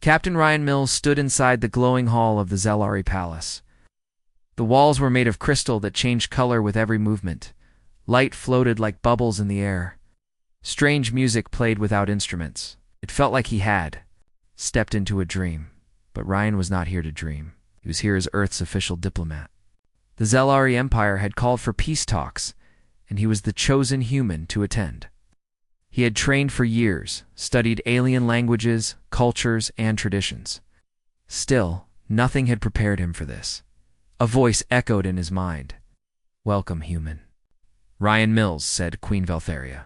Captain Ryan Mills stood inside the glowing hall of the Zelari Palace. The walls were made of crystal that changed color with every movement. Light floated like bubbles in the air. Strange music played without instruments. It felt like he had stepped into a dream. But Ryan was not here to dream. He was here as Earth's official diplomat. The Zelari Empire had called for peace talks, and he was the chosen human to attend. He had trained for years, studied alien languages, cultures, and traditions. Still, nothing had prepared him for this. A voice echoed in his mind. "Welcome, human." "Ryan Mills," said Queen Veltharia.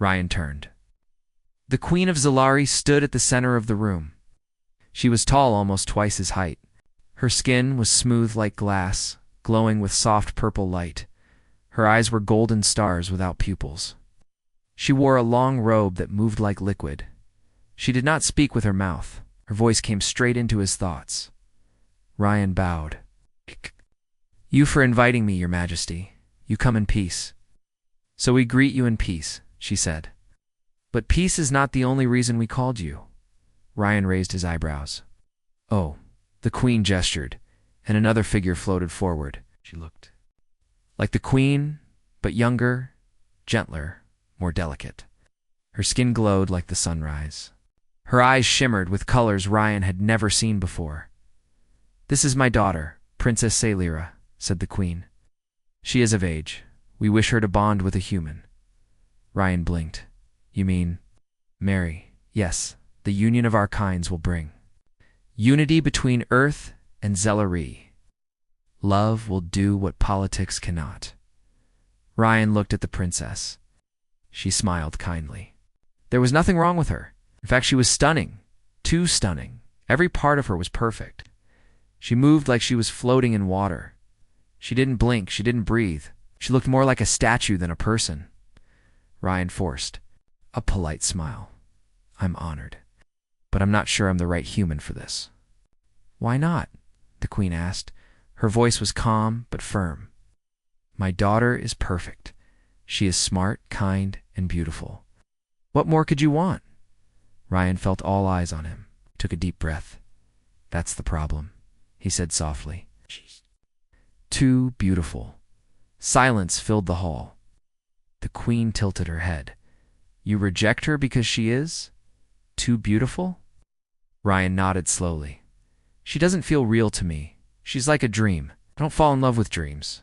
Ryan turned. The Queen of Zelari stood at the center of the room. She was tall, almost twice his height. Her skin was smooth like glass, glowing with soft purple light. Her eyes were golden stars without pupils. She wore a long robe that moved like liquid. She did not speak with her mouth. Her voice came straight into his thoughts. Ryan bowed. "You for inviting me, Your Majesty. You come in peace." "So we greet you in peace," she said. "But peace is not the only reason we called you." Ryan raised his eyebrows. "Oh," the Queen gestured, and another figure floated forward. She looked like the Queen, but younger, gentler, more delicate. Her skin glowed like the sunrise. Her eyes shimmered with colors Ryan had never seen before. "This is my daughter, Princess Sailira," said the Queen. "She is of age. We wish her to bond with a human." Ryan blinked. "You mean marry?" "Yes, the union of our kinds will bring unity between Earth and Zelari. Love will do what politics cannot." Ryan looked at the princess. She smiled kindly. There was nothing wrong with her. In fact, she was stunning. Too stunning. Every part of her was perfect. She moved like she was floating in water. She didn't blink. She didn't breathe. She looked more like a statue than a person. Ryan forced a polite smile. "I'm honored, but I'm not sure I'm the right human for this." "Why not?" the Queen asked. Her voice was calm but firm. "My daughter is perfect. She is smart, kind, and beautiful. What more could you want?" Ryan felt all eyes on him. He took a deep breath. "That's the problem," he said softly. "She's too beautiful." Silence filled the hall. The Queen tilted her head. "You reject her because she is too beautiful?" Ryan nodded slowly. "She doesn't feel real to me. She's like a dream. I don't fall in love with dreams.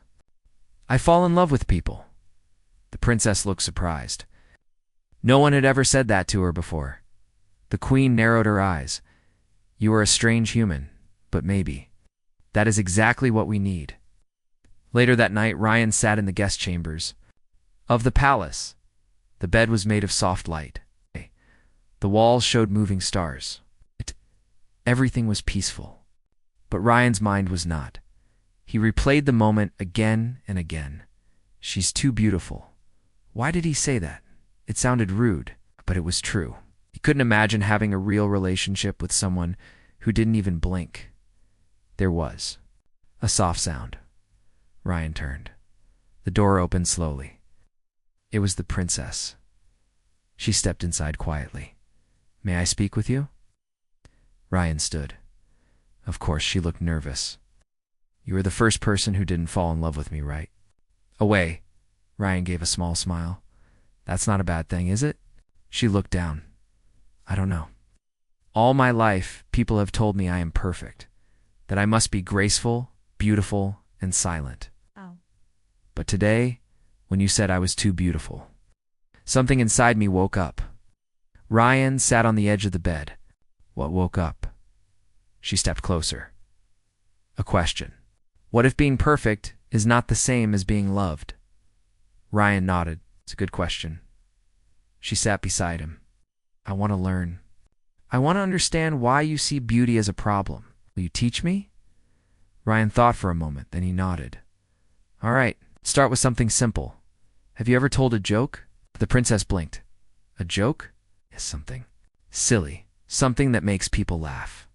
I fall in love with people." The princess looked surprised. No one had ever said that to her before. The Queen narrowed her eyes. "You are a strange human, but maybe. That is exactly what we need." Later that night, Ryan sat in the guest chambers of the palace. The bed was made of soft light. The walls showed moving stars. Everything was peaceful. But Ryan's mind was not. He replayed the moment again and again. She's too beautiful. Why did he say that? It sounded rude, but it was true. He couldn't imagine having a real relationship with someone who didn't even blink. There was a soft sound. Ryan turned. The door opened slowly. It was the princess. She stepped inside quietly. "May I speak with you?" Ryan stood. Of course, she looked nervous. "You were the first person who didn't fall in love with me, right?" "Away." Ryan gave a small smile. "That's not a bad thing, is it?" She looked down. "I don't know. All my life, people have told me I am perfect, that I must be graceful, beautiful, and silent. Oh. But today, when you said I was too beautiful, something inside me woke up." Ryan sat on the edge of the bed. "What woke up?" She stepped closer. "A question. What if being perfect is not the same as being loved?" Ryan nodded. "It's a good question." She sat beside him. "I want to learn. I want to understand why you see beauty as a problem. Will you teach me?" Ryan thought for a moment, then he nodded. "All right, start with something simple. Have you ever told a joke?" The princess blinked. "A joke?" "Is something silly, something that makes people laugh."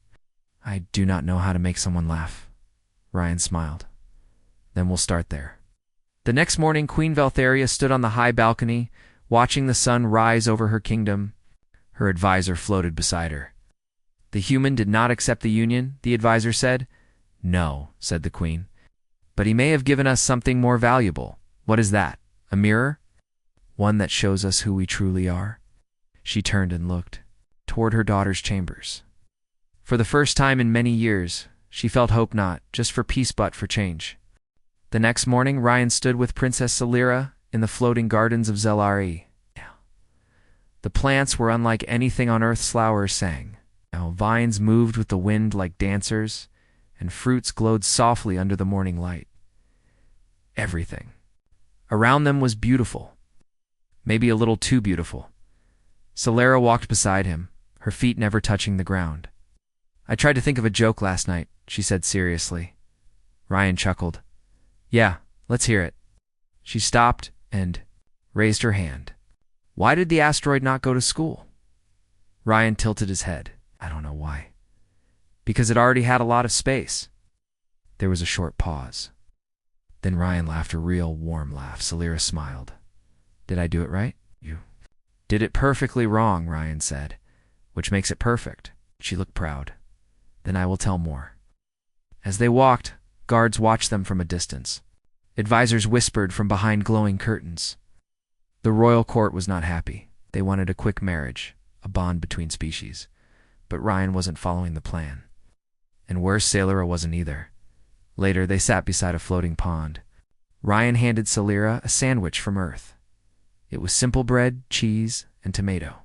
"I do not know how to make someone laugh." Ryan smiled. "Then we'll start there." The next morning, Queen Veltharia stood on the high balcony, watching the sun rise over her kingdom. Her advisor floated beside her. The human did not accept the union, the advisor said. No, said the queen. But he may have given us something more valuable. What is that? A mirror? One that shows us who we truly are? She turned and looked toward her daughter's chambers. For the first time in many years, she felt hope not just for peace but for change. The next morning, Ryan stood with Princess Salira in the floating gardens of Zelari. The plants were unlike anything on earth. Flowers sang. Vines moved with the wind like dancers, and fruits glowed softly under the morning light. Everything around them was beautiful, maybe a little too beautiful. Salira walked beside him, her feet never touching the ground. I tried to think of a joke last night, she said seriously. Ryan chuckled. Yeah, let's hear it. She stopped and raised her hand. Why did the asteroid not go to school? Ryan tilted his head. I don't know why. Because it already had a lot of space. There was a short pause. Then Ryan laughed a real warm laugh. Salira smiled. Did I do it right? You did it perfectly wrong, Ryan said, which makes it perfect. She looked proud. Then I will tell more. As they walked, guards watched them from a distance. Advisors whispered from behind glowing curtains. The royal court was not happy. They wanted a quick marriage, a bond between species. But Ryan wasn't following the plan. And worse, Salira wasn't either. Later, they sat beside a floating pond. Ryan handed Salira a sandwich from Earth. It was simple bread, cheese, and tomato.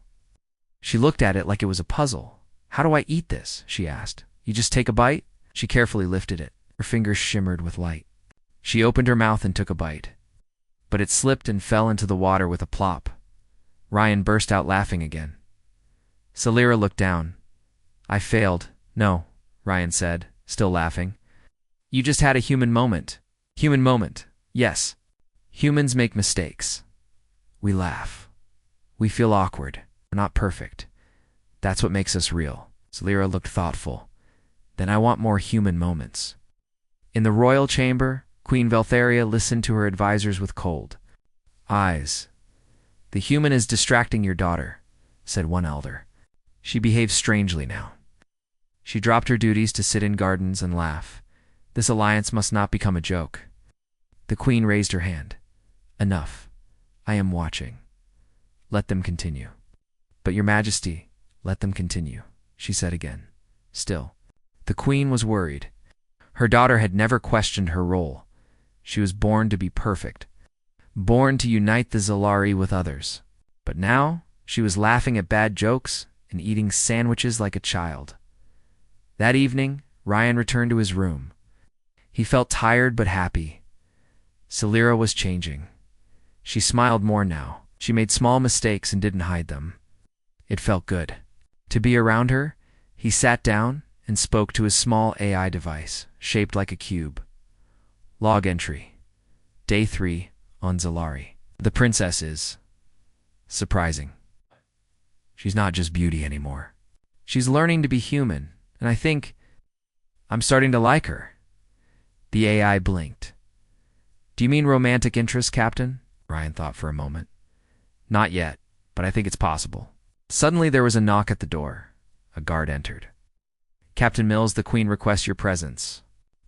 She looked at it like it was a puzzle. How do I eat this? She asked. You just take a bite? She carefully lifted it. Her fingers shimmered with light. She opened her mouth and took a bite. But it slipped and fell into the water with a plop. Ryan burst out laughing again. Salira looked down. I failed. No, Ryan said, still laughing. You just had a human moment. Human moment. Yes. Humans make mistakes. We laugh. We feel awkward. We're not perfect. That's what makes us real. Salira looked thoughtful. Then I want more human moments. In the royal chamber, Queen Veltharia listened to her advisors with cold eyes. The human is distracting your daughter, said one elder. She behaves strangely now. She dropped her duties to sit in gardens and laugh. This alliance must not become a joke. The queen raised her hand. Enough. I am watching. Let them continue. But your majesty, let them continue, she said again. Still, the queen was worried. Her daughter had never questioned her role. She was born to be perfect, born to unite the Zelari with others. But now, she was laughing at bad jokes and eating sandwiches like a child. That evening, Ryan returned to his room. He felt tired but happy. Salira was changing. She smiled more now. She made small mistakes and didn't hide them. It felt good to be around her. He sat down and spoke to his small AI device, shaped like a cube. Log entry. Day 3 on Zelari. The princess is surprising. She's not just beauty anymore. She's learning to be human, and I think I'm starting to like her. The AI blinked. Do you mean romantic interest, Captain? Ryan thought for a moment. Not yet, but I think it's possible. Suddenly there was a knock at the door. A guard entered. Captain Mills, the Queen requests your presence.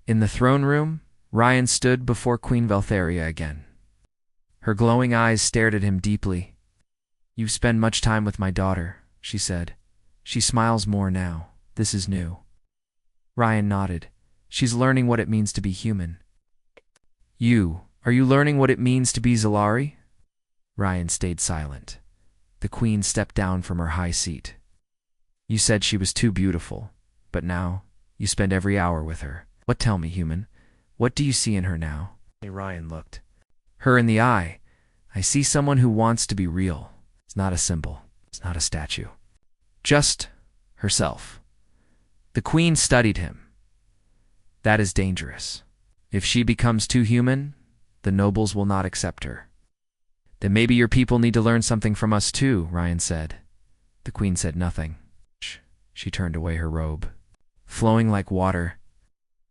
In the throne room, Ryan stood before Queen Veltharia again. Her glowing eyes stared at him deeply. You spend much time with my daughter, she said. She smiles more now. This is new. Ryan nodded. She's learning what it means to be human. Are you learning what it means to be Zelari? Ryan stayed silent. The queen stepped down from her high seat. You said she was too beautiful, but now you spend every hour with her. What, tell me, human? What do you see in her now? Ryan looked her in the eye. I see someone who wants to be real. It's not a symbol. It's not a statue. Just herself. The queen studied him. That is dangerous. If she becomes too human, the nobles will not accept her. Then maybe your people need to learn something from us too, Ryan said. The queen said nothing. She turned away her robe, flowing like water.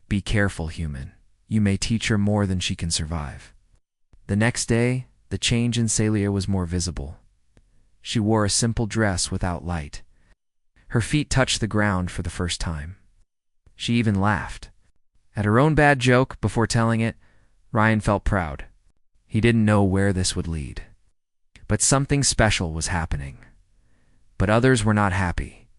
Be careful, human. You may teach her more than she can survive. The next day, the change in Salira was more visible. She wore a simple dress without light. Her feet touched the ground for the first time. She even laughed. At her own bad joke before telling it, Ryan felt proud. He didn't know where this would lead. But something special was happening. But others were not happy.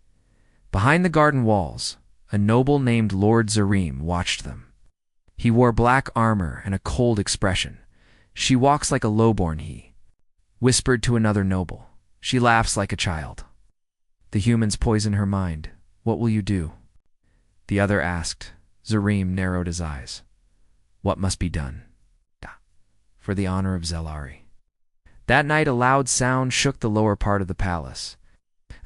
Behind the garden walls, a noble named Lord Zareem watched them. He wore black armor and a cold expression. "She walks like a lowborn," he whispered to another noble. "She laughs like a child. The humans poison her mind. What will you do?" The other asked. Zareem narrowed his eyes. "What must be done?" "For the honor of Zelari." That night a loud sound shook the lower part of the palace.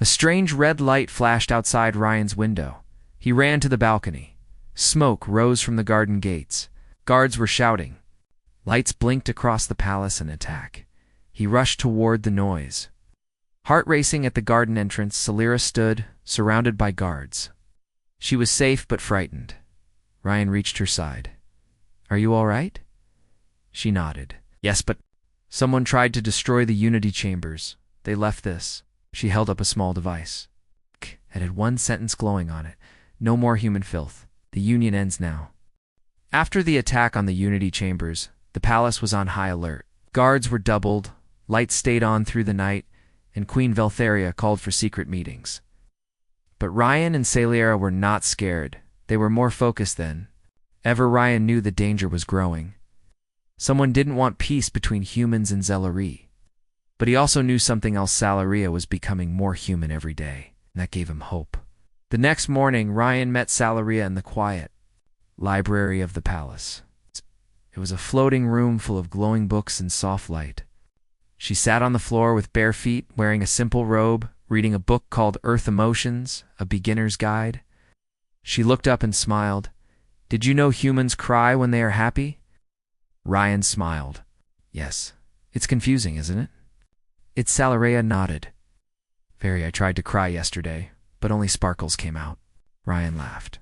A strange red light flashed outside Ryan's window. He ran to the balcony. Smoke rose from the garden gates. Guards were shouting. Lights blinked across the palace in attack. He rushed toward the noise. Heart racing at the garden entrance, Salira stood, surrounded by guards. She was safe but frightened. Ryan reached her side. "Are you all right?" She nodded. "Yes, but someone tried to destroy the Unity chambers. They left this." She held up a small device. It had one sentence glowing on it. "No more human filth. The Union ends now." After the attack on the Unity chambers, the palace was on high alert. Guards were doubled, lights stayed on through the night, and Queen Veltheria called for secret meetings. But Ryan and Salira were not scared. They were more focused than ever. Ryan knew the danger was growing. Someone didn't want peace between humans and Zelari. But he also knew something else. Salaria was becoming more human every day, and that gave him hope. The next morning, Ryan met Salaria in the quiet library of the palace. It was a floating room full of glowing books and soft light. She sat on the floor with bare feet, wearing a simple robe, reading a book called Earth Emotions, a Beginner's Guide. She looked up and smiled. "Did you know humans cry when they are happy?" Ryan smiled. "Yes. It's confusing, isn't it?" Salaria nodded. "Very. I tried to cry yesterday, but only sparkles came out." Ryan laughed.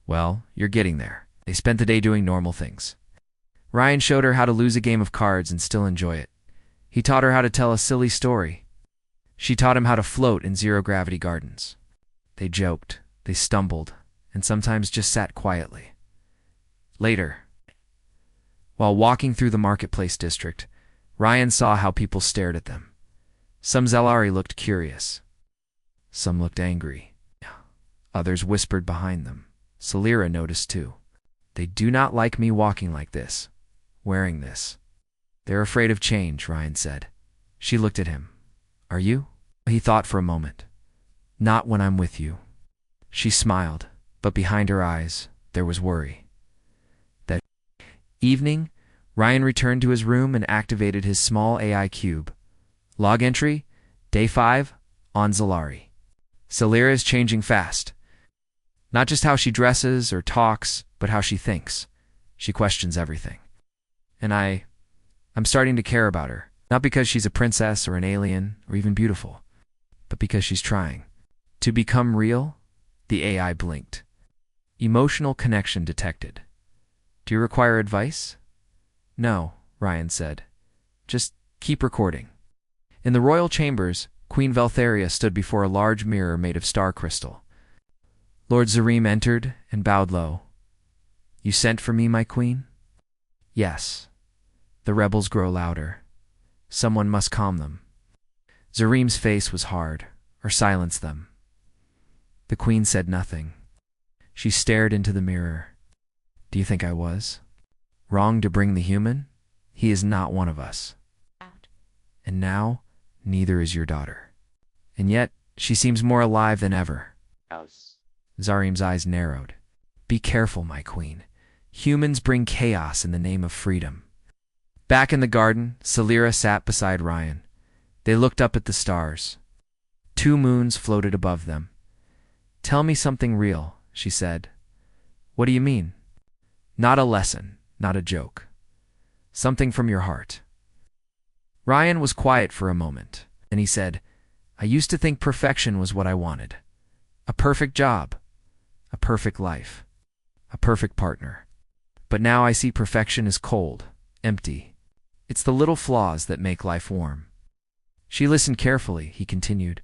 "Well, you're getting there." They spent the day doing normal things. Ryan showed her how to lose a game of cards and still enjoy it. He taught her how to tell a silly story. She taught him how to float in zero-gravity gardens. They joked, they stumbled, and sometimes just sat quietly. Later, while walking through the marketplace district, Ryan saw how people stared at them. Some Zelari looked curious. Some looked angry. Others whispered behind them. Salira noticed too. "They do not like me walking like this, wearing this. They're afraid of change," Ryan said. She looked at him. "Are you?" He thought for a moment. "Not when I'm with you." She smiled, but behind her eyes, there was worry. That evening, Ryan returned to his room and activated his small AI cube. Log entry, Day 5, on Zelari. Salira is changing fast. Not just how she dresses or talks, but how she thinks. She questions everything. And I'm starting to care about her. Not because she's a princess or an alien or even beautiful, but because she's trying to become real. The AI blinked. Emotional connection detected. "Do you require advice?" "No," Ryan said. "Just keep recording." In the royal chambers, Queen Veltheria stood before a large mirror made of star crystal. Lord Zareem entered and bowed low. "You sent for me, my queen?" "Yes." The rebels grow louder. Someone must calm them. Zareem's face was hard, or silence them. The queen said nothing. She stared into the mirror. "Do you think I was wrong to bring the human? He is not one of us. And now, neither is your daughter. And yet, she seems more alive than ever." Zareem's eyes narrowed. "Be careful, my queen. Humans bring chaos in the name of freedom." Back in the garden, Salira sat beside Ryan. They looked up at the stars. 2 moons floated above them. "Tell me something real," she said. "What do you mean?" "Not a lesson, not a joke. Something from your heart." Ryan was quiet for a moment, and he said, "I used to think perfection was what I wanted. A perfect job, a perfect life, a perfect partner. But now I see perfection is cold, empty. It's the little flaws that make life warm." She listened carefully. He continued,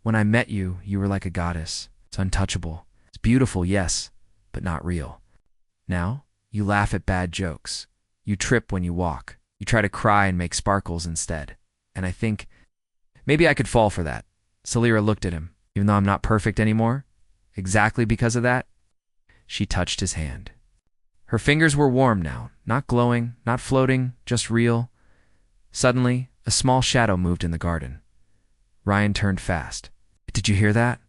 When I met you, you were like a goddess. It's untouchable. It's beautiful, yes, but not real. Now, you laugh at bad jokes. You trip when you walk. You try to cry and make sparkles instead. And I think, maybe I could fall for that. Salira looked at him. Even though I'm not perfect anymore? Exactly because of that? She touched his hand. Her fingers were warm now, not glowing, not floating, just real. Suddenly, a small shadow moved in the garden. Ryan turned fast. Did you hear that?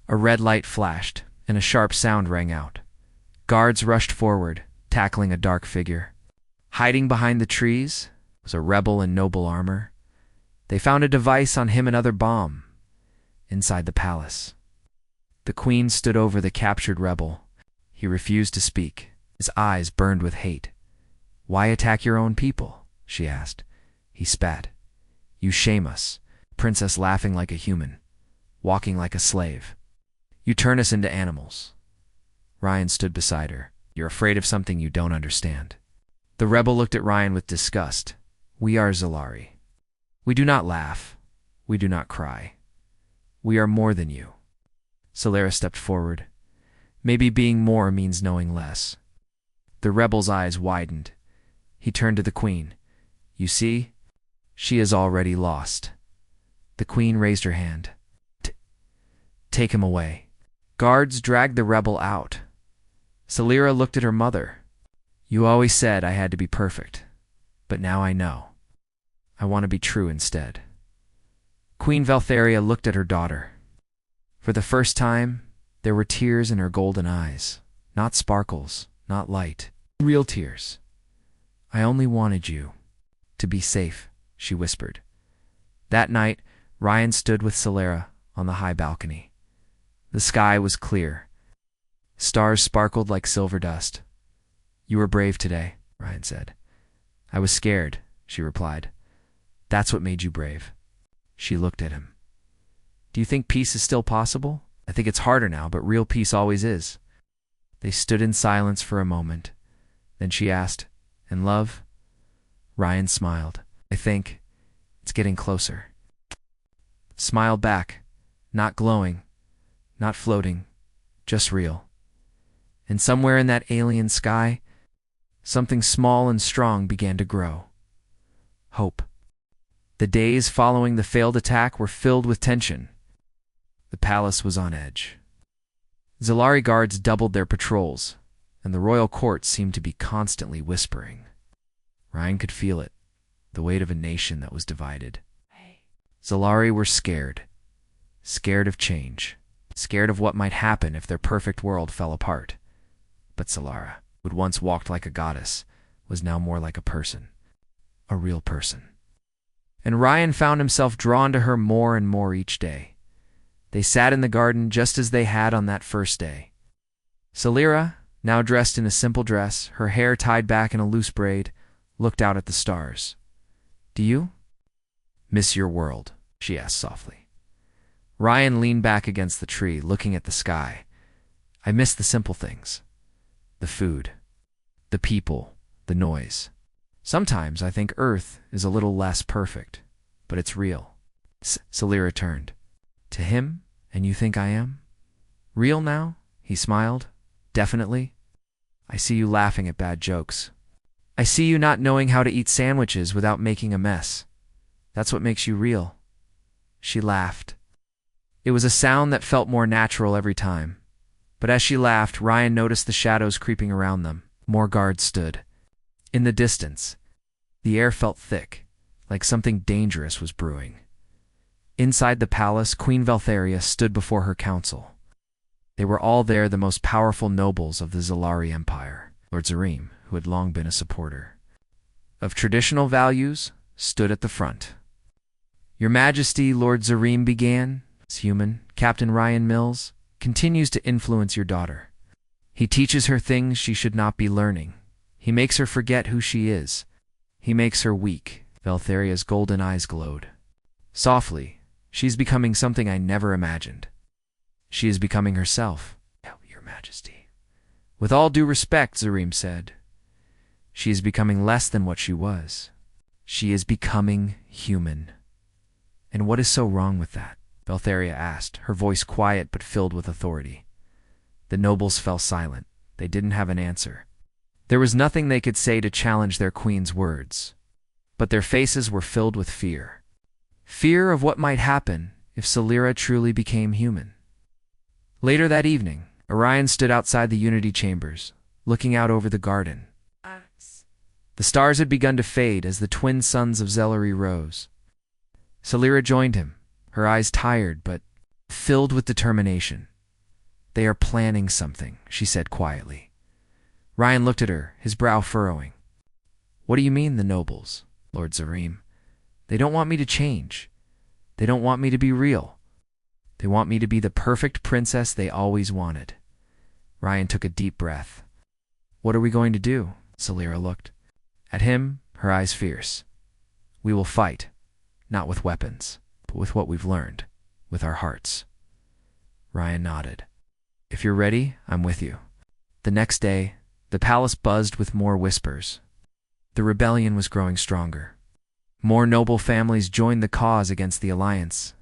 A red light flashed, and a sharp sound rang out. Guards rushed forward, tackling a dark figure. Hiding behind the trees was a rebel in noble armor. They found a device on him, another bomb, inside the palace. The queen stood over the captured rebel. He refused to speak. His eyes burned with hate. Why attack your own people? She asked. He spat. You shame us. Princess laughing like a human, walking like a slave. You turn us into animals. Ryan stood beside her. You're afraid of something you don't understand. The rebel looked at Ryan with disgust. We are Zalari. We do not laugh. We do not cry. We are more than you. Salira stepped forward. Maybe being more means knowing less. The rebel's eyes widened. He turned to the queen. You see, she is already lost. The queen raised her hand. Take him away. Guards dragged the rebel out. Salira looked at her mother. You always said I had to be perfect, but now I know. I want to be true instead. Queen Valtheria looked at her daughter. For the first time, there were tears in her golden eyes. Not sparkles, not light. Real tears. I only wanted you to be safe, she whispered. That night, Ryan stood with Salira on the high balcony. The sky was clear. Stars sparkled like silver dust. You were brave today, Ryan said. I was scared, she replied. That's what made you brave. She looked at him. Do you think peace is still possible? I think it's harder now, but real peace always is. They stood in silence for a moment. Then she asked, And love? Ryan smiled. I think it's getting closer. Smiled back, not glowing, not floating, just real. And somewhere in that alien sky, something small and strong began to grow. Hope. The days following the failed attack were filled with tension. The palace was on edge. Zalari guards doubled their patrols, and the royal court seemed to be constantly whispering. Ryan could feel it, the weight of a nation that was divided. Zalari were scared. Scared of change. Scared of what might happen if their perfect world fell apart. But Zalara, who had once walked like a goddess, was now more like a person. A real person. And Ryan found himself drawn to her more and more each day. They sat in the garden just as they had on that first day. Salira, now dressed in a simple dress, her hair tied back in a loose braid, looked out at the stars. Do you miss your world? She asked softly. Ryan leaned back against the tree, looking at the sky. I miss the simple things. The food. The people. The noise. Sometimes I think Earth is a little less perfect, but it's real. Salira turned. To him, and you think I am? Real now? He smiled. Definitely. I see you laughing at bad jokes. I see you not knowing how to eat sandwiches without making a mess. That's what makes you real. She laughed. It was a sound that felt more natural every time. But as she laughed, Ryan noticed the shadows creeping around them. More guards stood. In the distance, the air felt thick, like something dangerous was brewing. Inside the palace, Queen Valtheria stood before her council. They were all there, the most powerful nobles of the Zalari Empire. Lord Zarim, who had long been a supporter of traditional values, stood at the front. Your Majesty, Lord Zarim began, as human, Captain Ryan Mills, continues to influence your daughter. He teaches her things she should not be learning. He makes her forget who she is. He makes her weak. Valtheria's golden eyes glowed. Softly, she's becoming something I never imagined. She is becoming herself, Your Majesty. With all due respect, Zarim said, she is becoming less than what she was. She is becoming human. And what is so wrong with that? Beltheria asked, her voice quiet but filled with authority. The nobles fell silent. They didn't have an answer. There was nothing they could say to challenge their queen's words. But their faces were filled with fear. Fear of what might happen if Celira truly became human. Later that evening, Orion stood outside the Unity Chambers, looking out over the garden. The stars had begun to fade as the twin suns of Zellery rose. Celira joined him, her eyes tired but filled with determination. "They are planning something," she said quietly. Ryan looked at her, his brow furrowing. "What do you mean, the nobles, Lord Zarim? They don't want me to change. They don't want me to be real. They want me to be the perfect princess they always wanted." Ryan took a deep breath. "What are we going to do?" Celira looked at him, her eyes fierce. "We will fight, not with weapons, but with what we've learned, with our hearts." Ryan nodded. "If you're ready, I'm with you." The next day, the palace buzzed with more whispers. The rebellion was growing stronger. More noble families joined the cause against the alliance.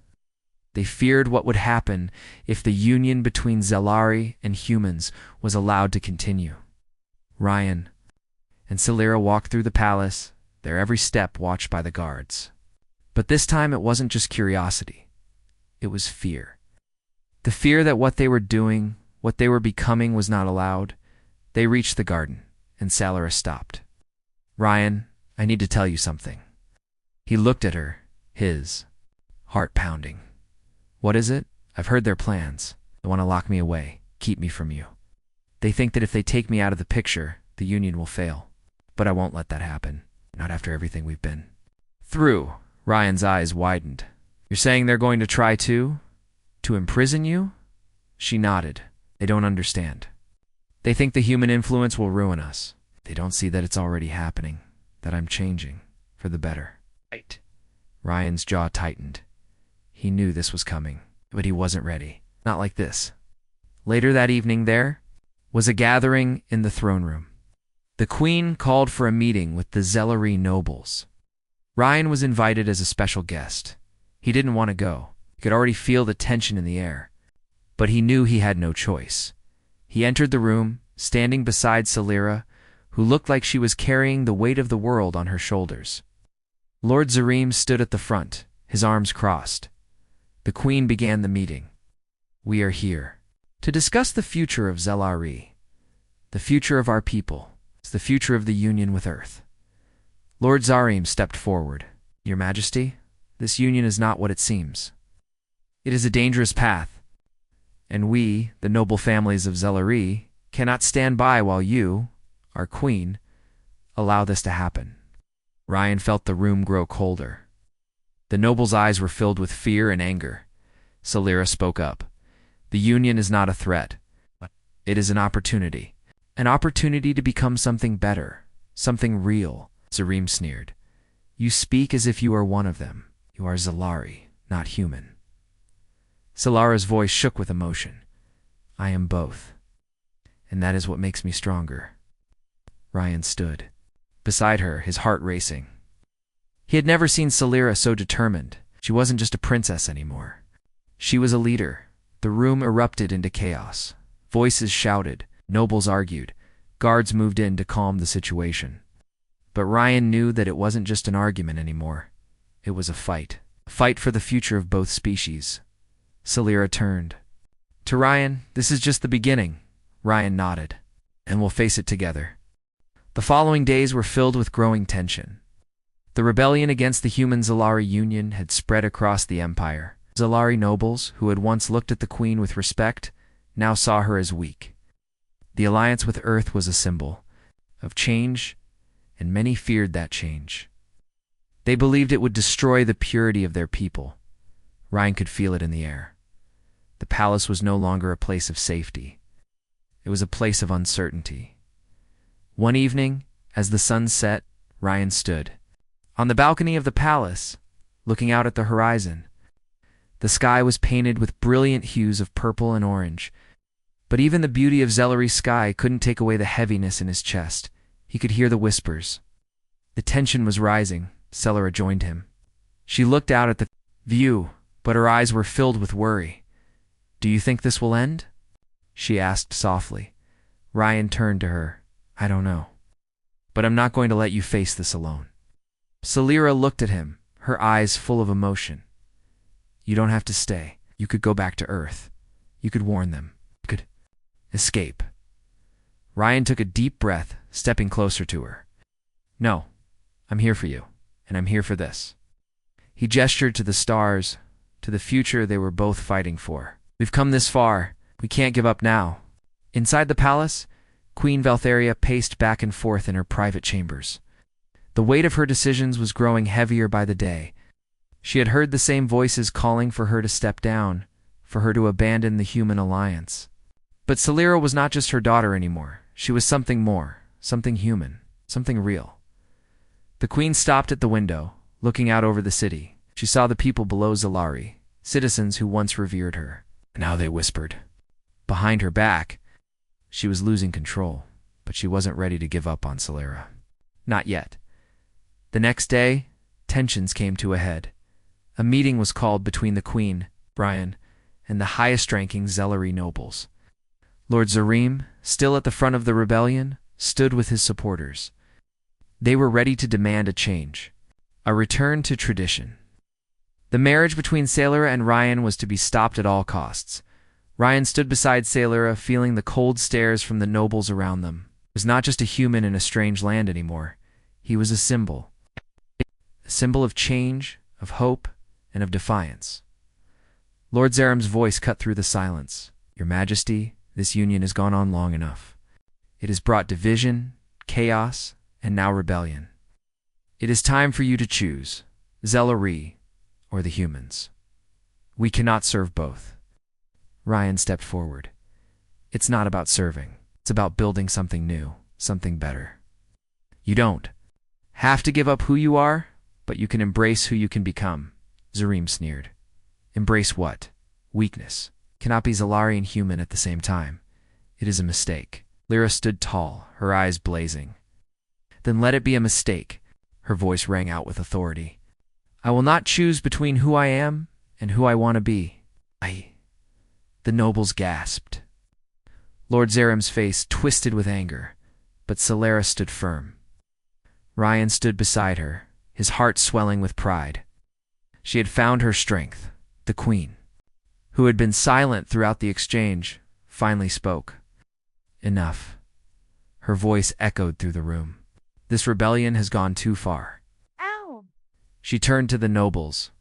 They feared what would happen if the union between Zellari and humans was allowed to continue. Ryan and Celira walked through the palace, their every step watched by the guards. But this time it wasn't just curiosity. It was fear. The fear that what they were doing, what they were becoming, was not allowed. They reached the garden, and Celira stopped. "Ryan, I need to tell you something." He looked at her, his heart pounding. "What is it?" "I've heard their plans. They want to lock me away, keep me from you. They think that if they take me out of the picture, the union will fail. But I won't let that happen, not after everything we've been through." Ryan's eyes widened. "You're saying they're going to try to imprison you?" She nodded. "They don't understand. They think the human influence will ruin us. They don't see that it's already happening, that I'm changing, for the better." Right. Ryan's jaw tightened. He knew this was coming, but he wasn't ready. Not like this. Later that evening there was a gathering in the throne room. The queen called for a meeting with the Zellery nobles. Ryan was invited as a special guest. He didn't want to go. He could already feel the tension in the air. But he knew he had no choice. He entered the room, standing beside Celira, who looked like she was carrying the weight of the world on her shoulders. Lord Zarim stood at the front, his arms crossed. The queen began the meeting. "We are here to discuss the future of Zellari, the future of our people, the future of the union with Earth." Lord Zarim stepped forward. "Your Majesty, this union is not what it seems. It is a dangerous path, and we, the noble families of Zellari, cannot stand by while you, our queen, allow this to happen." Ryan felt the room grow colder. The noble's eyes were filled with fear and anger. Celira spoke up. "The union is not a threat. It is an opportunity. An opportunity to become something better, something real." Zarim sneered. "You speak as if you are one of them. You are Zellari, not human." Celara's voice shook with emotion. "I am both, and that is what makes me stronger." Ryan stood beside her, his heart racing. He had never seen Celira so determined. She wasn't just a princess anymore. She was a leader. The room erupted into chaos. Voices shouted, nobles argued, guards moved in to calm the situation. But Ryan knew that it wasn't just an argument anymore. It was a fight for the future of both species. Celira turned to Ryan. "This is just the beginning." Ryan nodded. "And we'll face it together." The following days were filled with growing tension. The rebellion against the human Zellari Union had spread across the empire. Zellari nobles, who had once looked at the queen with respect, now saw her as weak. The alliance with Earth was a symbol of change, and many feared that change. They believed it would destroy the purity of their people. Ryan could feel it in the air. The palace was no longer a place of safety. It was a place of uncertainty. One evening, as the sun set, Ryan stood on the balcony of the palace, looking out at the horizon. The sky was painted with brilliant hues of purple and orange, but even the beauty of Zelleri's sky couldn't take away the heaviness in his chest. He could hear the whispers. The tension was rising. Celira joined him. She looked out at the view, but her eyes were filled with worry. "Do you think this will end?" she asked softly. Ryan turned to her. "I don't know. But I'm not going to let you face this alone." Salira looked at him, her eyes full of emotion. "You don't have to stay. You could go back to Earth. You could warn them. You could escape." Ryan took a deep breath, stepping closer to her. "No, I'm here for you, and I'm here for this." He gestured to the stars, to the future they were both fighting for. "We've come this far. We can't give up now." Inside the palace, Queen Valtheria paced back and forth in her private chambers. The weight of her decisions was growing heavier by the day. She had heard the same voices calling for her to step down, for her to abandon the human alliance. But Salira was not just her daughter anymore. She was something more, something human, something real. The queen stopped at the window, looking out over the city. She saw the people below Zalari, citizens who once revered her. Now they whispered. Behind her back, she was losing control, but she wasn't ready to give up on Salira. Not yet. The next day, tensions came to a head. A meeting was called between the queen, Brian, and the highest-ranking Zellari nobles. Lord Zareem, still at the front of the rebellion, stood with his supporters. They were ready to demand a change, a return to tradition. The marriage between Salira and Ryan was to be stopped at all costs. Ryan stood beside Salira, feeling the cold stares from the nobles around them. He was not just a human in a strange land anymore. He was a symbol of change, of hope, and of defiance. Lord Zareem's voice cut through the silence. "Your Majesty, this union has gone on long enough. It has brought division, chaos, and now rebellion. It is time for you to choose, Zellari or the humans. We cannot serve both." Ryan stepped forward. "It's not about serving. It's about building something new, something better. You don't have to give up who you are, but you can embrace who you can become." Zareem sneered. "Embrace what? Weakness. Cannot be Zellari and human at the same time. It is a mistake." Lyra stood tall, her eyes blazing. "Then let it be a mistake." Her voice rang out with authority. "I will not choose between who I am and who I want to be." The nobles gasped. Lord Zareem's face twisted with anger, but Salira stood firm. Ryan stood beside her, his heart swelling with pride. She had found her strength. The queen, who had been silent throughout the exchange, finally spoke. "Enough." Her voice echoed through the room. "This rebellion has gone too far." Ow! She turned to the nobles.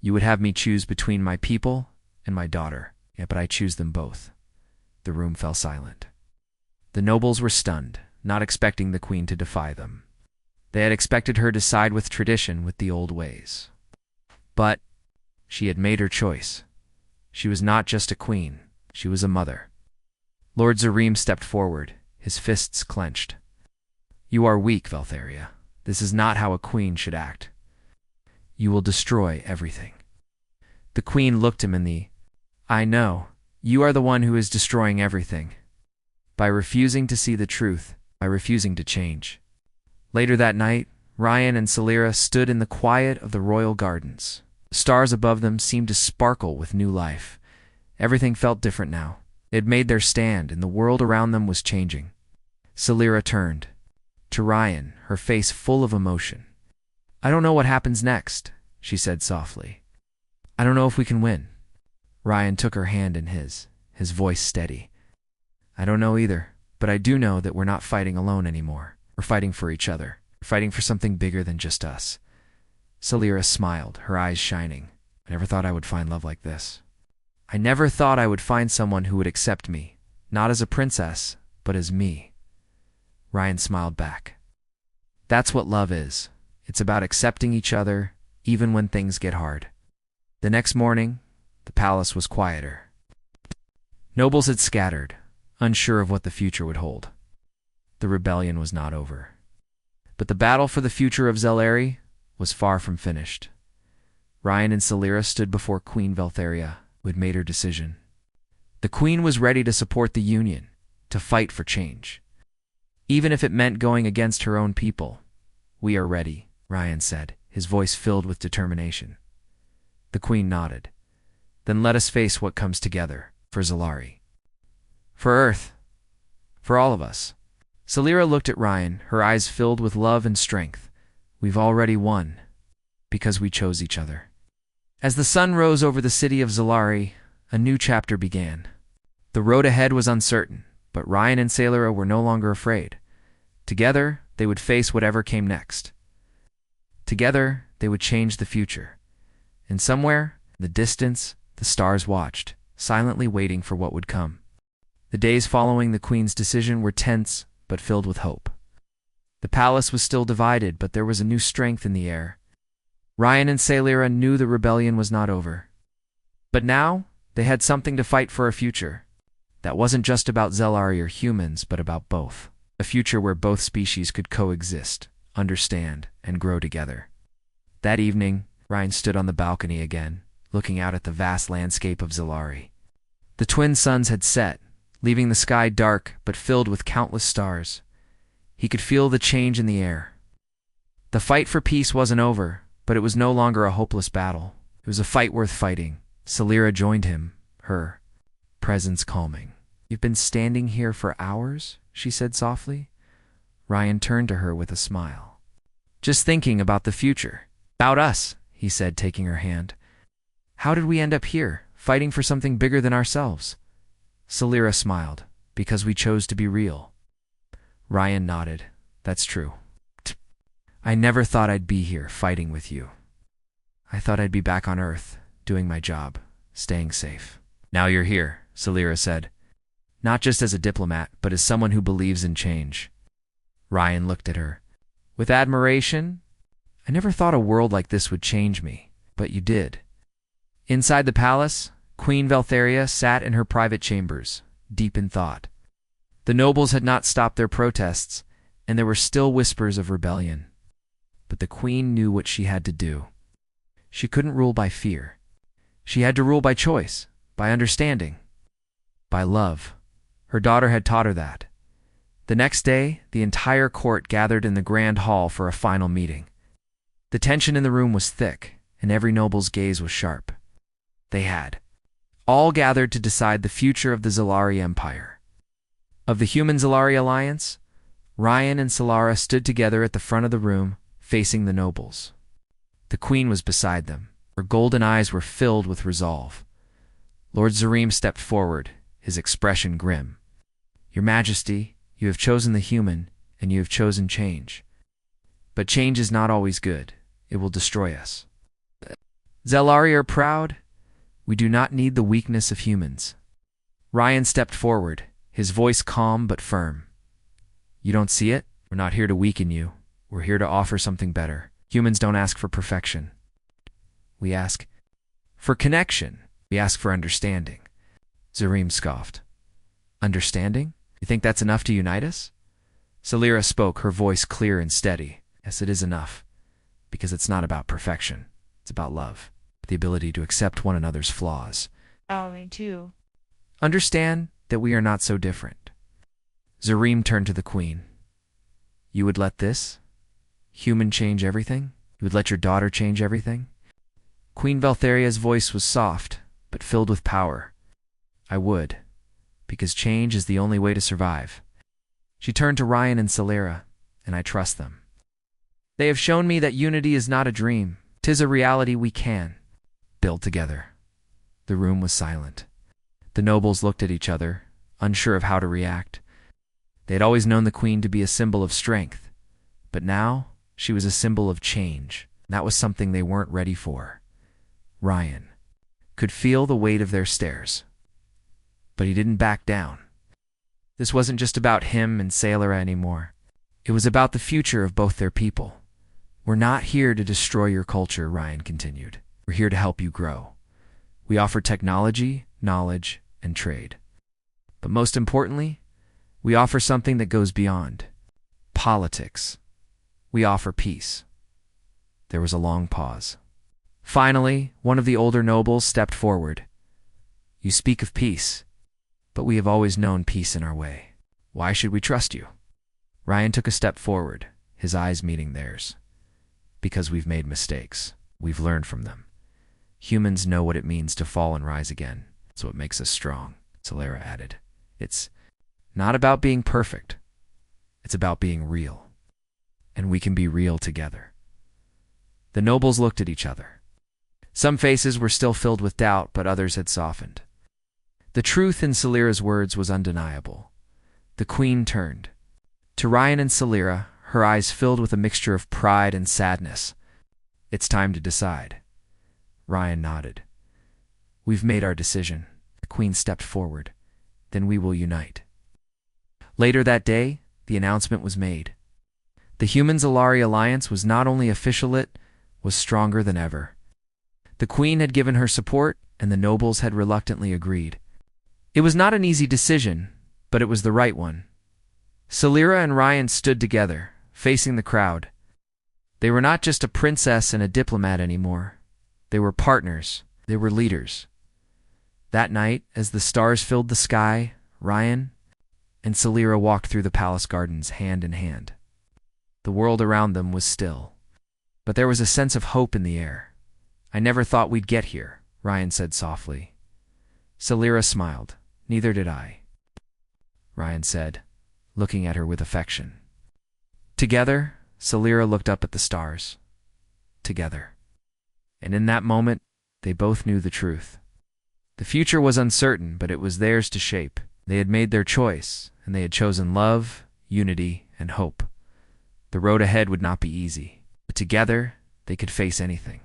"You would have me choose between my people and my daughter. Yeah, but I choose them both." The room fell silent. The nobles were stunned, not expecting the queen to defy them. They had expected her to side with tradition, with the old ways. But she had made her choice. She was not just a queen, she was a mother. Lord Zareem stepped forward, his fists clenched. "You are weak, Valtheria. This is not how a queen should act. You will destroy everything." The queen looked him in the "I know. You are the one who is destroying everything. By refusing to see the truth, by refusing to change." Later that night, Ryan and Salira stood in the quiet of the royal gardens. The stars above them seemed to sparkle with new life. Everything felt different now. They had made their stand, and the world around them was changing. Salira turned to Ryan, her face full of emotion. "I don't know what happens next," she said softly. "I don't know if we can win." Ryan took her hand in his voice steady. "I don't know either, but I do know that we're not fighting alone anymore. We're fighting for each other. We're fighting for something bigger than just us." Salira smiled, her eyes shining. "I never thought I would find love like this. I never thought I would find someone who would accept me, not as a princess, but as me." Ryan smiled back. "That's what love is. It's about accepting each other, even when things get hard." The next morning, the palace was quieter. Nobles had scattered, unsure of what the future would hold. The rebellion was not over. But the battle for the future of Zellari was far from finished. Ryan and Salira stood before Queen Valtheria, who had made her decision. The queen was ready to support the union, to fight for change. Even if it meant going against her own people. "We are ready," Ryan said, his voice filled with determination. The queen nodded. Then let us face what comes together, for Zalari. For Earth. For all of us. Salira looked at Ryan, her eyes filled with love and strength. We've already won, because we chose each other. As the sun rose over the city of Zalari, a new chapter began. The road ahead was uncertain, but Ryan and Salira were no longer afraid. Together, they would face whatever came next. Together, they would change the future. And somewhere, in the distance, the stars watched, silently waiting for what would come. The days following the Queen's decision were tense, but filled with hope. The palace was still divided, but there was a new strength in the air. Ryan and Salira knew the rebellion was not over. But now, they had something to fight for a future. That wasn't just about Zalari or humans, but about both. A future where both species could coexist, understand, and grow together. That evening, Ryan stood on the balcony again, looking out at the vast landscape of Zalari. The twin suns had set, leaving the sky dark but filled with countless stars. He could feel the change in the air. The fight for peace wasn't over, but it was no longer a hopeless battle. It was a fight worth fighting. Salira joined him, her presence calming. "You've been standing here for hours?" she said softly. Ryan turned to her with a smile. "Just thinking about the future. About us," he said, taking her hand. "How did we end up here, fighting for something bigger than ourselves?" Salira smiled. "Because we chose to be real." Ryan nodded. "That's true. I never thought I'd be here, fighting with you. I thought I'd be back on Earth, doing my job, staying safe. Now you're here," Salira said. "Not just as a diplomat, but as someone who believes in change." Ryan looked at her. With admiration. "I never thought a world like this would change me, but you did." Inside the palace, Queen Valtheria sat in her private chambers, deep in thought. The nobles had not stopped their protests, and there were still whispers of rebellion. But the queen knew what she had to do. She couldn't rule by fear. She had to rule by choice, by understanding, by love. Her daughter had taught her that. The next day, the entire court gathered in the grand hall for a final meeting. The tension in the room was thick, and every noble's gaze was sharp. They had all gathered to decide the future of the Zalari Empire. Of the Human Zalari Alliance, Ryan and Salira stood together at the front of the room, facing the nobles. The queen was beside them. Her golden eyes were filled with resolve. Lord Zareem stepped forward, his expression grim. "Your Majesty, you have chosen the human, and you have chosen change. But change is not always good. It will destroy us. Zalari are proud. We do not need the weakness of humans." Ryan stepped forward, his voice calm but firm. "You don't see it? We're not here to weaken you. We're here to offer something better. Humans don't ask for perfection. We ask for connection. We ask for understanding." Zareem scoffed. "Understanding? You think that's enough to unite us?" Salira spoke, her voice clear and steady. "Yes, it is enough. Because it's not about perfection. It's about love. The ability to accept one another's flaws. Me too. Understand that we are not so different." Zareem turned to the queen. "You would let this human change everything? You would let your daughter change everything?" Queen Valtheria's voice was soft, but filled with power. "I would, because change is the only way to survive." She turned to Ryan and Salira, and I trust them. They have shown me that unity is not a dream. 'Tis a reality we can build together. The room was silent. The nobles looked at each other, unsure of how to react. They had always known the queen to be a symbol of strength, but now she was a symbol of change. That was something they weren't ready for. Ryan could feel the weight of their stares, but he didn't back down. This wasn't just about him and Salira anymore. It was about the future of both their people. "We're not here to destroy your culture," Ryan continued. "We're here to help you grow. We offer technology, knowledge, and trade. But most importantly, we offer something that goes beyond politics. We offer peace." There was a long pause. Finally, one of the older nobles stepped forward. "You speak of peace, but we have always known peace in our way. Why should we trust you?" Ryan took a step forward, his eyes meeting theirs. "Because we've made mistakes. We've learned from them. Humans know what it means to fall and rise again. That's what makes us strong, Solera added. It's not about being perfect. It's about being real. And we can be real together. The nobles looked at each other. Some faces were still filled with doubt, but others had softened. The truth in Solera's words was undeniable. The queen turned. To Ryan and Solera, her eyes filled with a mixture of pride and sadness. It's time to decide. Ryan nodded. We've made our decision. The queen stepped forward. Then we will unite. Later that day, the announcement was made. The Humans-Alari alliance was not only official, it was stronger than ever. The queen had given her support, and the nobles had reluctantly agreed. It was not an easy decision, but it was the right one. Solera and Ryan stood together, facing the crowd. They were not just a princess and a diplomat anymore. They were partners. They were leaders. That night, as the stars filled the sky, Ryan and Solera walked through the palace gardens hand in hand. The world around them was still, but there was a sense of hope in the air. I never thought we'd get here, Ryan said softly. Solera smiled. Neither did I, Ryan said, looking at her with affection. Together, Solera looked up at the stars. Together. And in that moment, they both knew the truth. The future was uncertain, but it was theirs to shape. They had made their choice, and they had chosen love, unity, and hope. The road ahead would not be easy, but together, they could face anything.